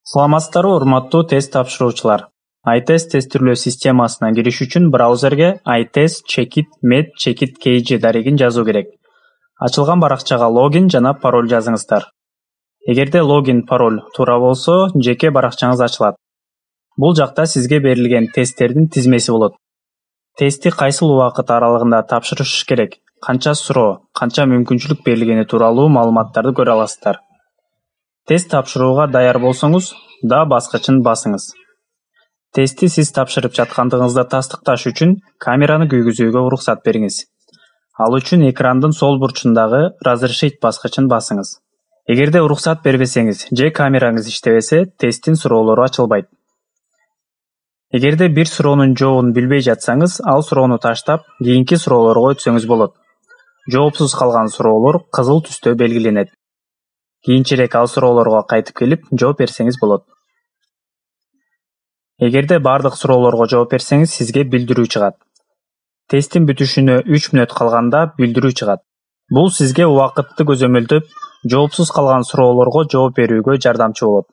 Саламатсыздарбы, урматтуу тест тапшыруучулар. iTest тестирлөө системасына кириш үчүн браузерге iTest Checkit Med Checkit KG дарегин жазуу керек. Ачылган баракчага логин жана пароль жазыңыздар. Эгерде логин, пароль туура болсо, жеке баракчаңыз ачылат. Бул жакта сизге берилген тесттердин тизмеси болот. Тестти кайсыл убакыт аралыгында тапшырыш керек, канча суроо, канча мүмкүнчүлүк берилгени тууралуу маалыматтарды көрө аласыздар. Тест тапшырууга даяр болсоңуз, да баскычын басыңыз. Тестти сиз тапшырып жаткандыгыңызды тастыкташ үчүн камераны күйгүзүүгө уруксат бериңиз. Ал үчүн экрандын сол бурчундагы разрешить баскычын басыңыз. Эгерде уруксат бербесеңиз же камераңыз иштебесе, тесттин суроолору ачылбайт. Эгерде бир суроонун жообун билбей жатсаңыз, ал суроону таштап, кийинки суроолорго өтсөңүз болот. Жоопсуз калган суроолор кызыл түстө белгиленет. Кийинчерээк ал суроолорго кайтып келип, жооп берсеңиз болот. Эгерде бардык суроолорго жооп берсеңиз, сизге билдирүү чыгат. Тесттин бүтүшүнө 3 мүнөт калганда билдирүү чыгат. Бул сизге убакытты көзөмөлдөп, жоопсуз калган суроолорго жооп берүүгө жардамчы болот.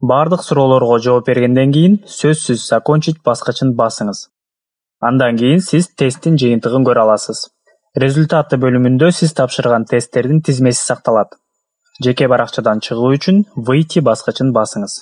Бардык суроолорго жооп бергенден кийин сөзсүз закончить баскычын басыңыз. Андан кийин сиз тесттин жыйынтыгын көрө аласыз. Результаты бөлүмүндө сиз тапшырган тесттердин тизмеси сакталат. Жеке баракчадан чыгуу үчүн выйти баскычын басыңыз.